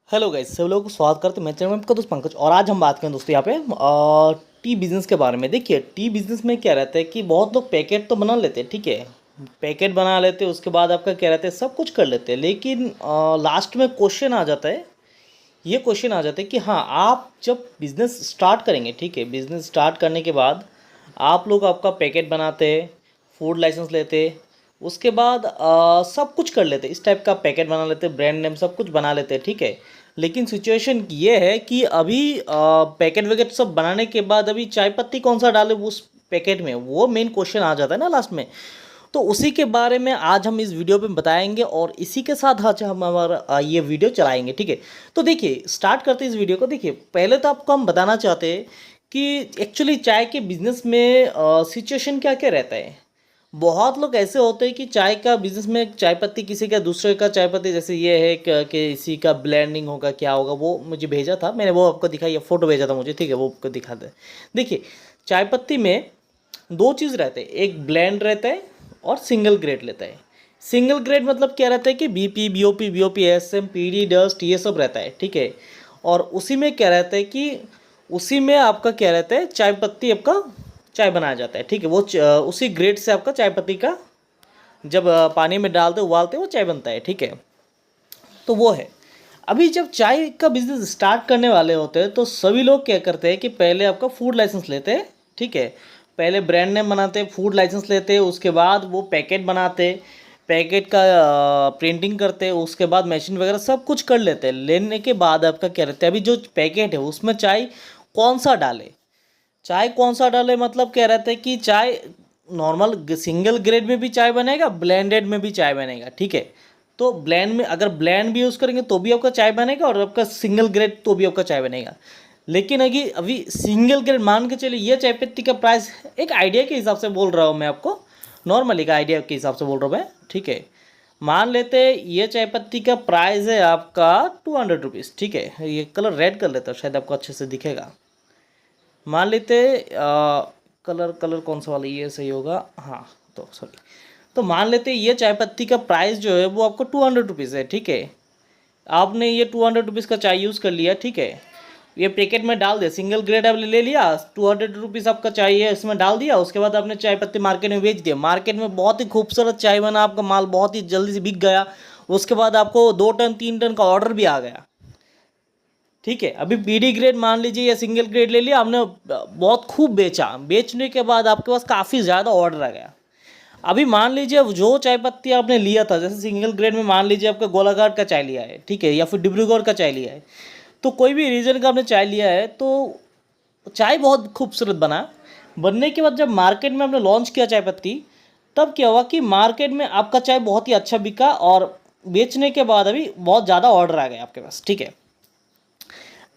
Hello guys, सब लोगों को स्वागत करते हैं मेरे चैनल में। आपका दोस्त पंकज। और आज हम बात करें दोस्तों यहाँ पे टी बिज़नेस के बारे में। देखिए, टी बिज़नेस में क्या रहता है कि बहुत लोग पैकेट तो बना लेते हैं, ठीक है, पैकेट बना लेते हैं, उसके बाद आपका क्या रहता है, सब कुछ कर लेते हैं, लेकिन लास्ट में क्वेश्चन आ जाता है। ये क्वेश्चन आ जाता है कि हाँ, आप जब बिज़नेस स्टार्ट करेंगे, ठीक है, बिज़नेस स्टार्ट करने के बाद आप लोग आपका पैकेट बनाते हैं, फूड लाइसेंस लेते, उसके बाद सब कुछ कर लेते, इस टाइप का पैकेट बना लेते, ब्रांड नेम सब कुछ बना लेते, ठीक है। लेकिन सिचुएशन ये है कि अभी पैकेट वैकेट सब बनाने के बाद अभी चाय पत्ती कौन सा डाले उस पैकेट में, वो मेन क्वेश्चन आ जाता है ना लास्ट में। तो उसी के बारे में आज हम इस वीडियो पे बताएंगे और इसी के साथ आज हम हमारा ये वीडियो चलाएंगे, ठीक है। तो देखिए, स्टार्ट करते हैं इस वीडियो को। देखिए, पहले तो आपको हम बताना चाहते हैं कि एक्चुअली चाय के बिज़नेस में सिचुएशन क्या क्या रहता है। बहुत लोग ऐसे होते हैं कि चाय का बिज़नेस में चाय पत्ती किसी का दूसरे का चाय पत्ती, जैसे ये है कि इसी का ब्लेंडिंग होगा, क्या होगा, वो मुझे भेजा था, मैंने वो आपको दिखाई, ये फ़ोटो भेजा था मुझे, ठीक है, वो आपको दिखा दे। देखिए, चाय पत्ती में दो चीज़ रहते हैं, एक ब्लेंड रहता है और सिंगल ग्रेड लेता है। सिंगल ग्रेड मतलब क्या रहता है कि BP, BOP, BOP, SM, PD, dust, ये सब रहता है, ठीक है। और उसी में क्या रहता है कि उसी में आपका क्या रहता है, चाय पत्ती आपका चाय बनाया जाता है, ठीक है। वो उसी ग्रेड से आपका चाय पत्ती का जब पानी में डालते उबालते वो चाय बनता है, ठीक है। तो वो है। अभी जब चाय का बिज़नेस स्टार्ट करने वाले होते हैं तो सभी लोग क्या करते हैं कि पहले आपका फूड लाइसेंस लेते हैं, ठीक है। पहले ब्रांड नेम बनाते, फूड लाइसेंस लेते, उसके बाद वो पैकेट बनाते, पैकेट का प्रिंटिंग करते, उसके बाद मशीन वगैरह सब कुछ कर लेते हैं। लेने के बाद आपका क्या रहता है, अभी जो पैकेट है उसमें चाय कौन सा डाले, चाय कौन सा डाले, मतलब क्या रहता है कि चाय नॉर्मल सिंगल ग्रेड में भी चाय बनेगा, ब्लेंडेड में भी चाय बनेगा, ठीक है। तो ब्लेंड में अगर ब्लेंड भी यूज़ करेंगे तो भी आपका चाय बनेगा और आपका सिंगल ग्रेड तो भी आपका चाय बनेगा। लेकिन अभी सिंगल ग्रेड मान के चलिए, ये चाय पत्ती का प्राइस एक आइडिया के हिसाब से बोल रहा हूँ मैं आपको, नॉर्मली का आइडिया के हिसाब से बोल रहा हूँ मैं, ठीक है। मान लेते ये चाय पत्ती का प्राइस है आपका 200 रुपीज़, ठीक है। ये कलर रेड कर लेता हूँ, शायद आपको अच्छे से दिखेगा। मान लेते कलर कलर कौन सा वाला, ये सही होगा, हाँ, तो सॉरी। तो मान लेते ये चाय पत्ती का प्राइस जो है वो आपको 200 रुपीज़ है, ठीक है। आपने ये 200 रुपीज़ का चाय यूज़ कर लिया, ठीक है। ये पैकेट में डाल दिया, सिंगल ग्रेड आपने ले लिया, 200 रुपीज़ आपका चाहिए, इसमें डाल दिया, उसके बाद आपने चाय पत्ती मार्केट में बेच दिया। मार्केट में बहुत ही खूबसूरत चाय बना, आपका माल बहुत ही जल्दी से बिक गया। उसके बाद आपको 2 टन 3 टन का ऑर्डर भी आ गया, ठीक है। अभी बीडी ग्रेड मान लीजिए या सिंगल ग्रेड ले लिया आपने, बहुत खूब बेचा, बेचने के बाद आपके पास काफ़ी ज़्यादा ऑर्डर आ गया। अभी मान लीजिए अब जो चाय पत्ती आपने लिया था, जैसे सिंगल ग्रेड में मान लीजिए आपका गोलाघाट का चाय लिया है, ठीक है, या फिर डिब्रूगढ़ का चाय लिया है, तो कोई भी रीजन का आपने चाय लिया है, तो चाय बहुत खूबसूरत बना। बनने के बाद जब मार्केट में आपने लॉन्च किया चाय पत्ती, तब क्या हुआ कि मार्केट में आपका चाय बहुत ही अच्छा बिका और बेचने के बाद अभी बहुत ज़्यादा ऑर्डर आ गए आपके पास, ठीक है।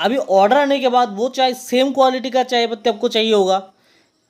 अभी ऑर्डर आने के बाद वो चाय सेम क्वालिटी का चाय पत्ती आपको चाहिए होगा।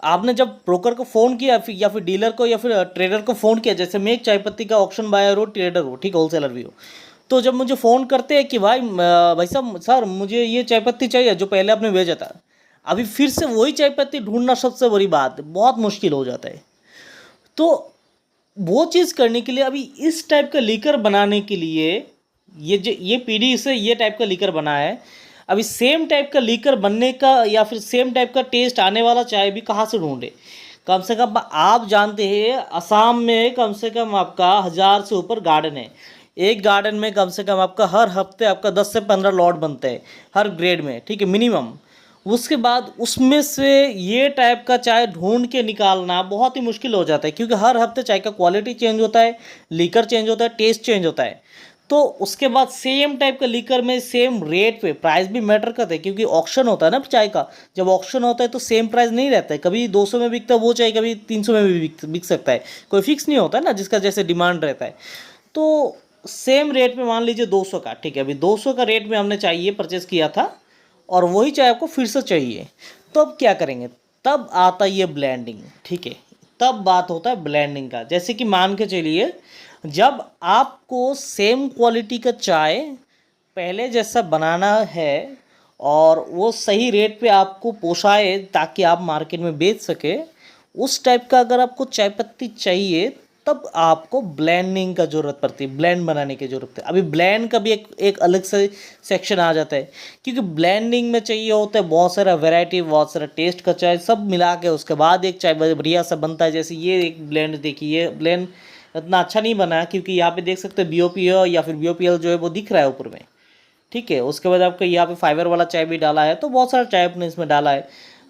आपने जब ब्रोकर को फ़ोन किया या फिर डीलर को या फिर ट्रेडर को फ़ोन किया, जैसे मैं एक चाय पत्ती का ऑक्शन बायर हो, ट्रेडर हो, ठीक है, होलसेलर भी हो, तो जब मुझे फ़ोन करते हैं कि भाई साहब, सर मुझे ये चाय पत्ती चाहिए जो पहले आपने भेजा था, अभी फिर से वही चाय पत्ती ढूंढना सबसे बड़ी बात है, बहुत मुश्किल हो जाता है। तो वो चीज़ करने के लिए अभी इस टाइप का लीकर बनाने के लिए ये पीढ़ी से ये टाइप का लीकर बना है। अभी सेम टाइप का लीकर बनने का या फिर सेम टाइप का टेस्ट आने वाला चाय भी कहाँ से ढूंढे। कम से कम आप जानते हैं असम में कम से कम आपका 1000 से ऊपर गार्डन है। एक गार्डन में कम से कम आपका हर हफ्ते आपका 10 से 15 लॉट बनते हैं हर ग्रेड में, ठीक है, मिनिमम। उसके बाद उसमें से ये टाइप का चाय ढूंढ के निकालना बहुत ही मुश्किल हो जाता है, क्योंकि हर हफ्ते चाय का क्वालिटी चेंज होता है, लीकर चेंज होता है, टेस्ट चेंज होता है। तो उसके बाद सेम टाइप का लीकर में सेम रेट पे प्राइस भी मैटर करता है, क्योंकि ऑक्शन होता है ना चाय का। जब ऑक्शन होता है तो सेम प्राइस नहीं रहता है, कभी 200 में बिकता है वो चाय, कभी 300 में भी बिक सकता है, कोई फिक्स नहीं होता है ना, जिसका जैसे डिमांड रहता है। तो सेम रेट में मान लीजिए 200 का, ठीक है, अभी 200 का रेट में हमने चाहिए परचेज़ किया था और वही चाय आपको फिर से चाहिए, तो अब क्या करेंगे, तब आता है ये ब्लेंडिंग, ठीक है। तब बात होता है ब्लेंडिंग का। जैसे कि मान के चलिए, जब आपको सेम क्वालिटी का चाय पहले जैसा बनाना है और वो सही रेट पे आपको पोसाए ताकि आप मार्केट में बेच सके, उस टाइप का अगर आपको चाय पत्ती चाहिए, तब आपको ब्लेंडिंग का ज़रूरत पड़ती है, ब्लेंड बनाने की ज़रूरत है। अभी ब्लेंड का भी एक अलग से सेक्शन आ जाता है, क्योंकि ब्लेंडिंग में चाहिए होता है बहुत सारा वैरायटी, बहुत सारा टेस्ट का चाय सब मिला के उसके बाद एक चाय बढ़िया सा बनता है। जैसे ये एक ब्लेंड देखिए, ये ब्लेंड इतना अच्छा नहीं बना है, क्योंकि यहाँ पे देख सकते हैं BOPL या फिर BOPL जो है वो दिख रहा है ऊपर में, ठीक है। उसके बाद आपका यहाँ पे फाइबर वाला चाय भी डाला है, तो बहुत सारा चाय अपने इसमें डाला है।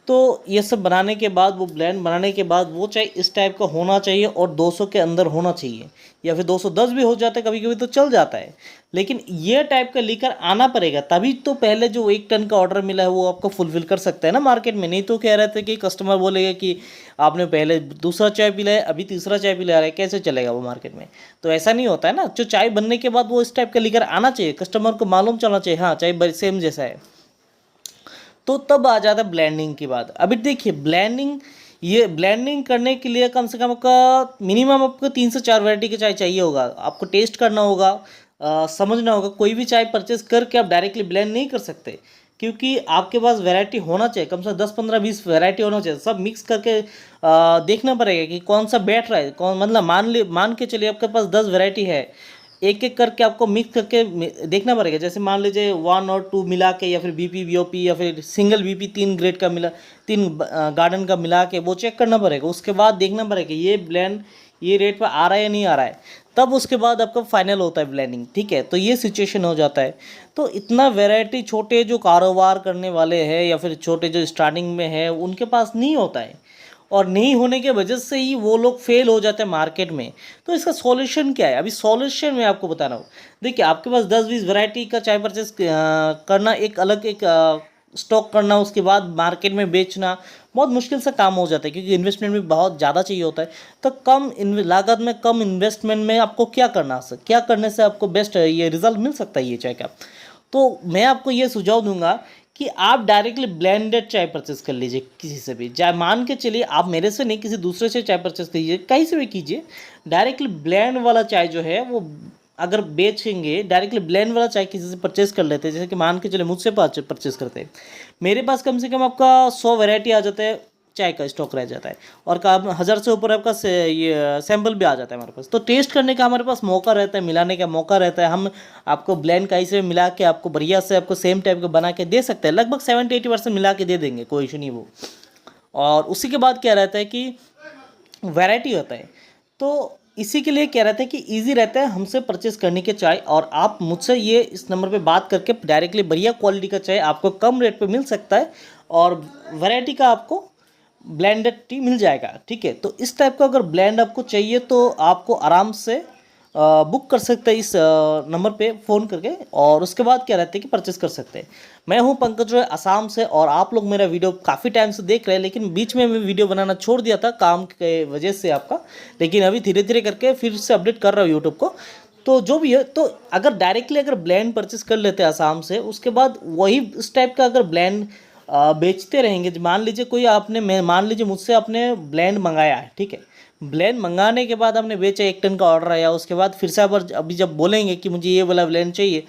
तो ये सब बनाने के बाद, वो ब्लेंड बनाने के बाद वो चाय इस टाइप का होना चाहिए और 200 के अंदर होना चाहिए, या फिर 210 भी हो जाता है कभी कभी तो चल जाता है, लेकिन ये टाइप का लेकर आना पड़ेगा, तभी तो पहले जो 1 टन का ऑर्डर मिला है वो आपको फुलफिल कर सकता है ना मार्केट में। नहीं तो कह रहे थे कि कस्टमर बोलेगा कि आपने पहले दूसरा चाय पिलाया, अभी तीसरा चाय पिला रहा है, कैसे चलेगा वो मार्केट में। तो ऐसा नहीं होता है ना, जो चाय बनने के बाद वो इस टाइप का लेकर आना चाहिए, कस्टमर को मालूम चलना चाहिए हाँ चाय सेम जैसा है। तो तब आ जाता है ब्लेंडिंग की बात। अभी देखिए ब्लेंडिंग, ये ब्लेंडिंग करने के लिए कम से कम आपका मिनिमम आपको 3 से 4 वैरायटी की चाय चाहिए होगा, आपको टेस्ट करना होगा, समझना होगा। कोई भी चाय परचेस करके आप डायरेक्टली ब्लेंड नहीं कर सकते, क्योंकि आपके पास वैरायटी होना चाहिए, कम से कम 10 15 20 वैरायटी होना चाहिए, सब मिक्स करके देखना पड़ेगा कि कौन सा बैठ रहा है, कौन मतलब मान के चलिए आपके पास 10 वैरायटी है, एक एक करके आपको मिक्स करके देखना पड़ेगा। जैसे मान लीजिए 1 और 2 मिला के, या फिर BP BOP या फिर सिंगल BP 3 ग्रेड का मिला, 3 गार्डन का मिला के वो चेक करना पड़ेगा। उसके बाद देखना पड़ेगा ये ब्लेंड ये रेट पर आ रहा है या नहीं आ रहा है, तब उसके बाद आपका फाइनल होता है ब्लेंडिंग, ठीक है। तो ये सिचुएशन हो जाता है। तो इतना वैरायटी छोटे जो कारोबार करने वाले हैं या फिर छोटे जो स्टार्टिंग में है उनके पास नहीं होता है, और नहीं होने के वजह से ही वो लोग फेल हो जाते हैं मार्केट में। तो इसका सॉल्यूशन क्या है, अभी सॉल्यूशन मैं आपको बता रहा हूँ। देखिए आपके पास 10-20 वैरायटी का चाय परचेस करना, एक अलग एक स्टॉक करना, उसके बाद मार्केट में बेचना बहुत मुश्किल से काम हो जाता है, क्योंकि इन्वेस्टमेंट भी बहुत ज़्यादा चाहिए होता है। तो कम लागत में, कम इन्वेस्टमेंट में आपको क्या क्या करने से आपको बेस्ट ये रिजल्ट मिल सकता है ये चाय का। तो मैं आपको ये सुझाव दूंगा कि आप डायरेक्टली ब्लेंडेड चाय परचेस कर लीजिए किसी से भी, चाहे मान के चलिए आप मेरे से नहीं किसी दूसरे से चाय परचेस कीजिए, कहीं से भी कीजिए। डायरेक्टली ब्लेंड वाला चाय जो है वो अगर बेचेंगे, डायरेक्टली ब्लेंड वाला चाय किसी से परचेस कर लेते हैं, जैसे कि मान के चलिए मुझसे परचेस करते हैं, मेरे पास कम से कम आपका 100 वैरायटी आ जाता है, चाय का स्टॉक रह जाता है, और 1000 से ऊपर आपका ये सैंपल भी आ जाता है हमारे पास। तो टेस्ट करने का हमारे पास मौका रहता है, मिलाने का मौका रहता है। हम आपको ब्लेंड कहीं से मिला के आपको बढ़िया से आपको सेम टाइप का बना के दे सकते हैं, लगभग 70-80% मिला के दे देंगे, कोई इशू नहीं वो। और उसी के बाद क्या रहता है कि वैरायटी होता है, तो इसी के लिए क्या रहता है कि इजी रहता है हमसे परचेस करने के चाय, और आप मुझसे ये इस नंबर पे बात करके डायरेक्टली बढ़िया क्वालिटी का चाय आपको कम रेट पे मिल सकता है, और वैरायटी का आपको ब्लेंडेड टी मिल जाएगा, ठीक है। तो इस टाइप का अगर ब्लेंड आपको चाहिए तो आपको आराम से बुक कर सकते हैं इस नंबर पे फ़ोन करके, और उसके बाद क्या रहता है कि परचेस कर सकते हैं। मैं हूं पंकज रॉय असम से, और आप लोग मेरा वीडियो काफ़ी टाइम से देख रहे हैं, लेकिन बीच में मैं वीडियो बनाना छोड़ दिया था काम के वजह से आपका, लेकिन अभी धीरे धीरे करके फिर से अपडेट कर रहा हूँ यूट्यूब को। तो जो भी है, तो अगर डायरेक्टली अगर ब्लेंड परचेस कर लेते हैं आसाम से, उसके बाद वही इस टाइप का अगर ब्लेंड बेचते रहेंगे, मान लीजिए कोई आपने मान लीजिए मुझसे आपने ब्लेंड मंगाया है, ठीक है। ब्लेंड मंगाने के बाद आपने बेचा, 1 टन का ऑर्डर आया, उसके बाद फिर से अभी जब बोलेंगे कि मुझे ये वाला ब्लेंड चाहिए,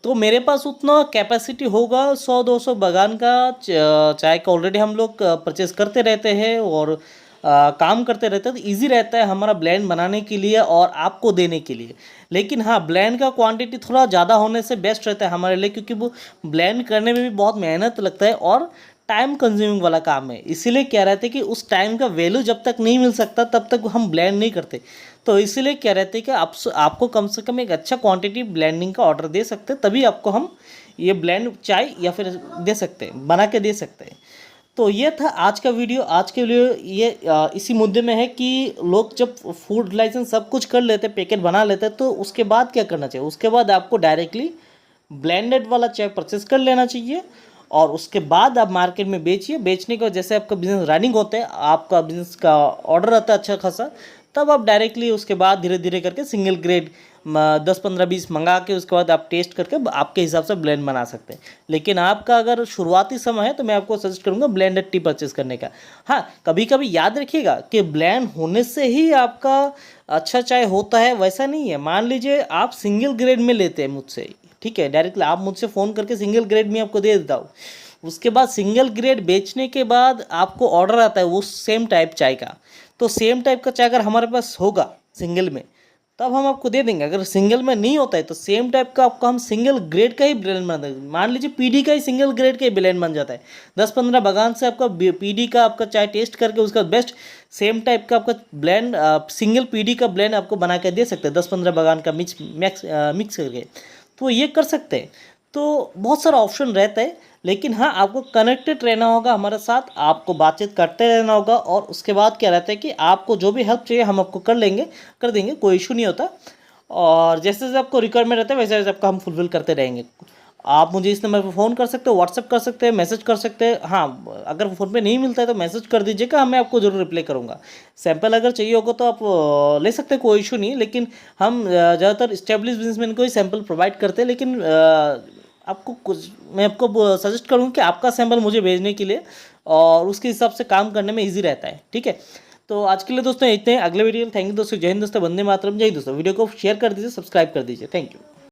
तो मेरे पास उतना कैपेसिटी होगा 100-200 बागान का चाय का ऑलरेडी हम लोग परचेस करते रहते हैं, और काम करते रहते हैं। तो ईजी रहता है हमारा ब्लेंड बनाने के लिए और आपको देने के लिए। लेकिन हाँ, ब्लेंड का क्वांटिटी थोड़ा ज़्यादा होने से बेस्ट रहता है हमारे लिए, क्योंकि वो ब्लेंड करने में भी बहुत मेहनत लगता है और टाइम कंज्यूमिंग वाला काम है। इसीलिए क्या रहता है कि उस टाइम का वैल्यू जब तक नहीं मिल सकता तब तक हम ब्लेंड नहीं करते। तो इसीलिए क्या रहता है कि आपको कम से कम एक अच्छा क्वांटिटी ब्लेंडिंग का ऑर्डर दे सकते हैं, तभी आपको हम ये ब्लेंड चाय या फिर दे सकते हैं, बना के दे सकते हैं। तो ये था आज का वीडियो। आज के वीडियो ये इसी मुद्दे में है कि लोग जब फूड लाइसेंस सब कुछ कर लेते, पैकेट बना लेते, तो उसके बाद क्या करना चाहिए। उसके बाद आपको डायरेक्टली ब्लेंडेड वाला चाय परचेस कर लेना चाहिए, और उसके बाद आप मार्केट में बेचिए। बेचने के बाद जैसे आपका बिज़नेस रनिंग होता है, आपका बिज़नेस का ऑर्डर आता है अच्छा खासा, तब आप डायरेक्टली उसके बाद धीरे धीरे करके सिंगल ग्रेड 10-15-20 मंगा के उसके बाद आप टेस्ट करके आपके हिसाब से ब्लेंड बना सकते हैं। लेकिन आपका अगर शुरुआती समय है तो मैं आपको सजेस्ट करूंगा ब्लेंडेड टी परचेस करने का। हाँ, कभी कभी याद रखिएगा कि ब्लेंड होने से ही आपका अच्छा चाय होता है, वैसा नहीं है। मान लीजिए आप सिंगल ग्रेड में लेते हैं मुझसे, ठीक है, डायरेक्टली आप मुझसे फ़ोन करके सिंगल ग्रेड में आपको दे देता हूँ। उसके बाद सिंगल ग्रेड बेचने के बाद आपको ऑर्डर आता है वो सेम टाइप चाय का, तो सेम टाइप का चाय अगर हमारे पास होगा सिंगल में, तब हम आपको दे देंगे। अगर सिंगल में नहीं होता है तो सेम टाइप का आपको हम सिंगल ग्रेड का ही ब्लेंड बना देंगे। मान लीजिए पीडी का ही सिंगल ग्रेड का ही ब्लेंड बन जाता है, 10-15 बागान से आपका पीडी का आपका चाय टेस्ट करके उसका बेस्ट सेम टाइप का आपका ब्लेंड सिंगल पीडी का ब्लेंड आपको बना के दे सकते हैं, 10-15 बागान का मिक्स करके, तो ये कर सकते हैं। तो बहुत सारा ऑप्शन रहता है, लेकिन हाँ आपको कनेक्टेड रहना होगा हमारे साथ, आपको बातचीत करते रहना होगा, और उसके बाद क्या रहता है कि आपको जो भी हेल्प चाहिए हम आपको कर देंगे, कोई इशू नहीं होता। और जैसे जैसे आपको रिक्वायरमेंट रहता है वैसे वैसे आपका हम फुलफिल करते रहेंगे। आप मुझे इस नंबर पर फ़ोन कर सकते हो, व्हाट्सअप कर सकते हैं, मैसेज कर सकते हैं। हाँ, अगर फ़ोन पे नहीं मिलता है तो मैसेज कर दीजिएगा, मैं आपको ज़रूर रिप्लाई करूँगा। सैंपल अगर चाहिए होगा तो आप ले सकते हैं, कोई इशू नहीं, लेकिन हम ज़्यादातर इस्टेब्लिश बिजनेसमैन को ही सैंपल प्रोवाइड करते हैं। लेकिन आपको कुछ मैं आपको सजेस्ट करूँ कि आपका सैंपल मुझे भेजने के लिए, और उसके हिसाब से काम करने में ईजी रहता है, ठीक है। तो आज के लिए दोस्तों इतने, अगले वीडियो, थैंक यू दोस्तों, जय हिंद दोस्तों, वंदे मातरम, जय हिंद दोस्तों। वीडियो को शेयर कर दीजिए, सब्सक्राइब कर दीजिए, थैंक यू।